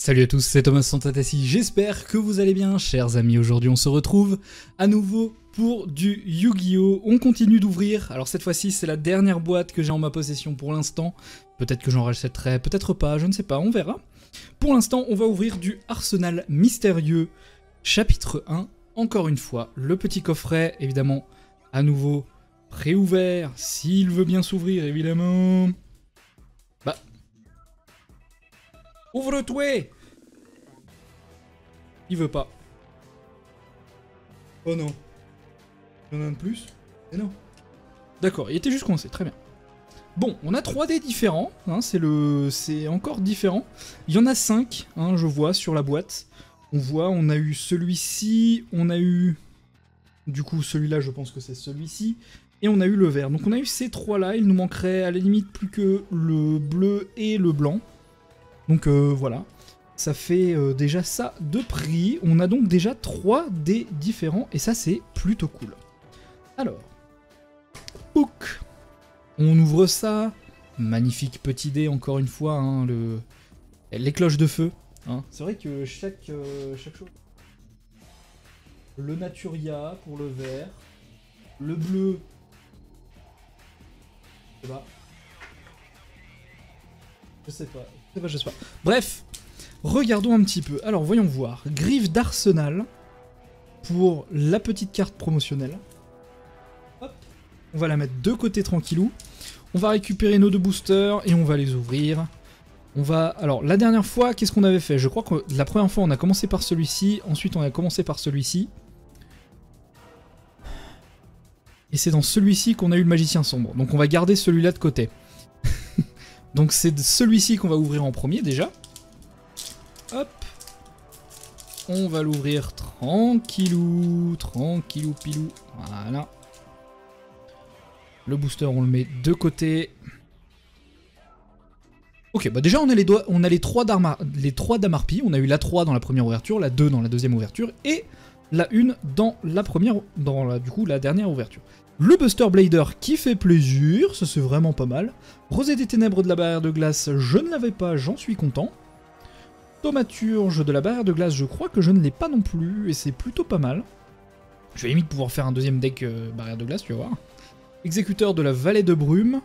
Salut à tous, c'est Thomas Santatassi, j'espère que vous allez bien, chers amis. Aujourd'hui on se retrouve à nouveau pour du Yu-Gi-Oh! On continue d'ouvrir, alors cette fois-ci c'est la dernière boîte que j'ai en ma possession pour l'instant. Peut-être que j'en rachèterai, peut-être pas, je ne sais pas, on verra. Pour l'instant on va ouvrir du Arsenal Mystérieux, chapitre 1. Encore une fois, le petit coffret, évidemment, à nouveau préouvert, s'il veut bien s'ouvrir évidemment. Bah... Ouvre-toi! Il veut pas. Oh non. Il y en a un de plus? Mais non. D'accord, il était juste coincé, très bien. Bon, on a 3 dés différents, hein, c'est encore différent. Il y en a 5, hein, je vois, sur la boîte. On voit, on a eu celui-ci, on a eu... Du coup, celui-là, je pense que c'est celui-ci. Et on a eu le vert. Donc on a eu ces 3-là, il nous manquerait à la limite plus que le bleu et le blanc. Donc voilà. Ça fait déjà ça de prix. On a donc déjà 3 dés différents et ça c'est plutôt cool. Alors, Hook. On ouvre ça. Magnifique petit dé encore une fois. Hein, les cloches de feu. Hein. C'est vrai que chaque chose. Le Naturia pour le vert. Le bleu. Je sais pas. Je sais pas. Bref. Regardons un petit peu. Alors, voyons voir. Griffe d'Arsenal pour la petite carte promotionnelle. Hop. On va la mettre de côté tranquillou. On va récupérer nos 2 boosters et on va les ouvrir. On va... Alors, la dernière fois, qu'est-ce qu'on avait fait? Je crois que la première fois, on a commencé par celui-ci. Ensuite, on a commencé par celui-ci. Et c'est dans celui-ci qu'on a eu le magicien sombre. Donc, on va garder celui-là de côté. Donc, c'est celui-ci qu'on va ouvrir en premier, déjà. Hop, on va l'ouvrir tranquillou, tranquillou pilou, voilà. Le booster on le met de côté. Ok, bah déjà on a les 3 d'Amarpi, on a eu la 3 dans la première ouverture, la 2 dans la deuxième ouverture, et la 1 dans la première, du coup la dernière ouverture. Le Buster Blader qui fait plaisir, ça c'est vraiment pas mal. Rosée des ténèbres de la barrière de glace, je ne l'avais pas, j'en suis content. Thaumaturge de la barrière de glace, je crois que je ne l'ai pas non plus, et c'est plutôt pas mal. Je vais limite pouvoir faire un deuxième deck barrière de glace, tu vas voir. Exécuteur de la vallée de brume.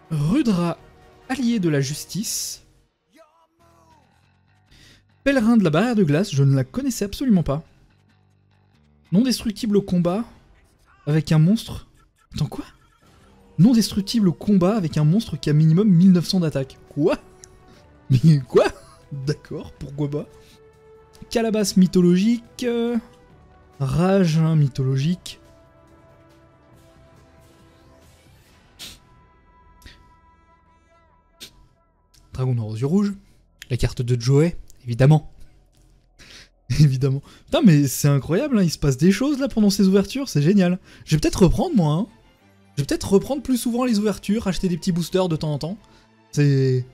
Rudra, allié de la justice. Pèlerin de la barrière de glace, je ne la connaissais absolument pas. Non destructible au combat, avec un monstre... Attends, quoi? Non destructible au combat avec un monstre qui a minimum 1900 d'attaque. Quoi? Mais quoi? D'accord, pourquoi pas. Calebasse mythologique. Rage mythologique. Dragon noir aux yeux rouges. La carte de Joey, évidemment. Évidemment. Putain, mais c'est incroyable, hein, il se passe des choses là pendant ces ouvertures, c'est génial. Je vais peut-être reprendre moi, hein. Je vais peut-être reprendre plus souvent les ouvertures, acheter des petits boosters de temps en temps. C'est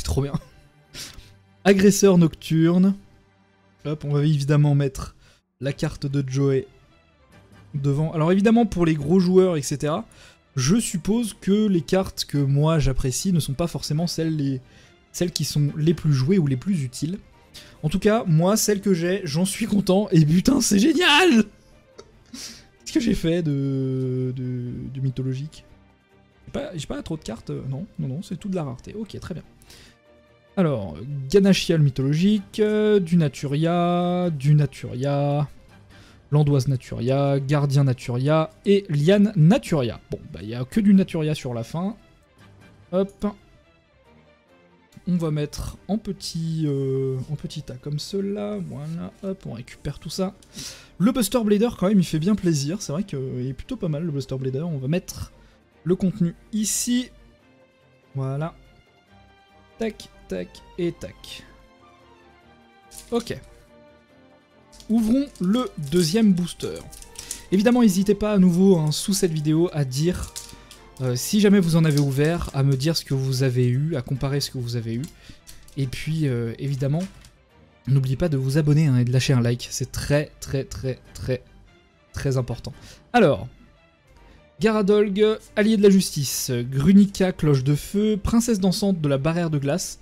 trop bien. Agresseur nocturne. Hop, on va évidemment mettre la carte de Joey devant. Alors évidemment, pour les gros joueurs, etc., je suppose que les cartes que moi j'apprécie ne sont pas forcément celles qui sont les plus jouées ou les plus utiles. En tout cas, moi, celles que j'ai, j'en suis content. Et putain, c'est génial! Qu'est-ce que j'ai fait de mythologique? J'ai pas trop de cartes, non, c'est tout de la rareté. Ok, très bien. Alors, Ganachial mythologique, du Naturia, Landoise Naturia, Gardien Naturia et Liane Naturia. Bon, bah il n'y a que du Naturia sur la fin. Hop. On va mettre en petit tas comme cela. Voilà, hop, on récupère tout ça. Le Buster Blader, quand même, il fait bien plaisir. C'est vrai qu'il est plutôt pas mal, le Buster Blader. On va mettre le contenu ici. Voilà. Tac, tac et tac. Ok. Ouvrons le deuxième booster. Évidemment, n'hésitez pas à nouveau, hein, sous cette vidéo, à dire, si jamais vous en avez ouvert, à me dire ce que vous avez eu, à comparer ce que vous avez eu. Et puis, évidemment, n'oubliez pas de vous abonner, hein, et de lâcher un like. C'est très, très, très, très, très important. Alors, Garadolg, allié de la justice. Grunica, cloche de feu. Princesse dansante de la barrière de glace.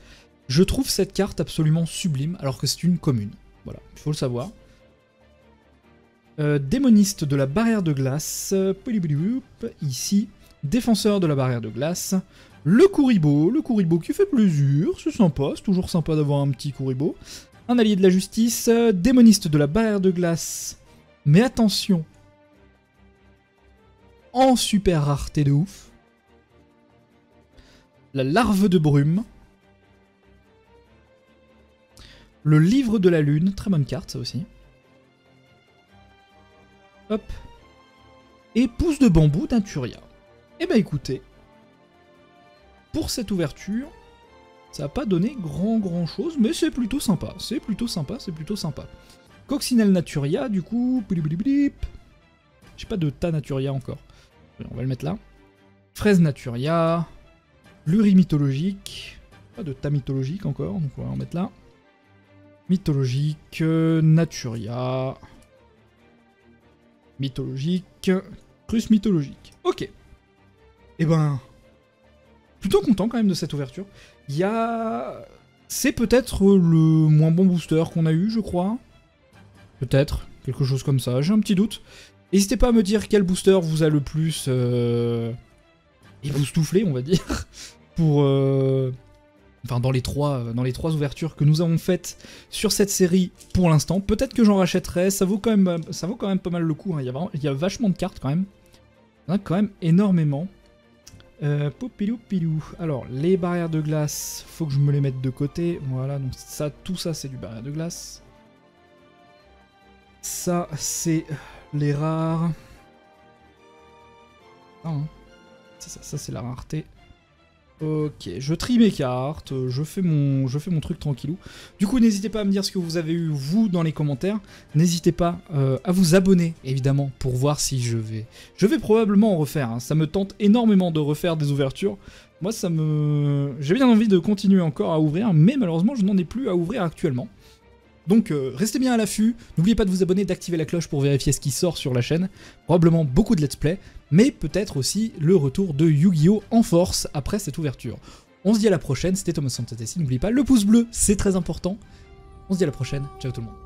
Je trouve cette carte absolument sublime, alors que c'est une commune. Voilà, il faut le savoir. Démoniste de la barrière de glace. Ici. Défenseur de la barrière de glace. Le Kuriboh qui fait plaisir, c'est sympa, c'est toujours sympa d'avoir un petit Kuriboh. Un allié de la justice. Démoniste de la barrière de glace. Mais attention. En super rareté de ouf. La larve de brume. Le livre de la lune, très bonne carte ça aussi. Hop. Et pouce de bambou d'Inturia. Eh ben écoutez, pour cette ouverture, ça n'a pas donné grand chose, mais c'est plutôt sympa. C'est plutôt sympa. Coccinelle Naturia, du coup, j'ai pas de tas Naturia encore. On va le mettre là. Fraise Naturia. Luri mythologique. Pas de tas mythologique encore, donc on va en mettre là. Mythologique, Naturia. Mythologique, Crus mythologique. Ok. Eh ben, plutôt content quand même de cette ouverture. Il y a... C'est peut-être le moins bon booster qu'on a eu, je crois. Peut-être, quelque chose comme ça, j'ai un petit doute. N'hésitez pas à me dire quel booster vous a le plus époustouflé, on va dire, pour... Enfin, dans les trois ouvertures que nous avons faites sur cette série pour l'instant. Peut-être que j'en rachèterai, ça vaut quand même pas mal le coup, hein. Il y a vachement de cartes quand même. Il y en a quand même énormément. Poupilou pilou. Alors, les barrières de glace, faut que je me les mette de côté. Voilà, donc ça, tout ça c'est du barrière de glace. Ça, c'est les rares. Ah, hein. Ça c'est la rareté. Ok, je trie mes cartes, je fais mon truc tranquillou. Du coup, n'hésitez pas à me dire ce que vous avez eu, vous, dans les commentaires. N'hésitez pas à vous abonner, évidemment, pour voir si je vais... Je vais probablement en refaire, hein. Ça me tente énormément de refaire des ouvertures. Moi, j'ai bien envie de continuer encore à ouvrir, mais malheureusement, je n'en ai plus à ouvrir actuellement. Donc restez bien à l'affût, n'oubliez pas de vous abonner, d'activer la cloche pour vérifier ce qui sort sur la chaîne, probablement beaucoup de let's play, mais peut-être aussi le retour de Yu-Gi-Oh! En force après cette ouverture. On se dit à la prochaine, c'était Thomas Santatessi, n'oubliez pas le pouce bleu, c'est très important. On se dit à la prochaine, ciao tout le monde.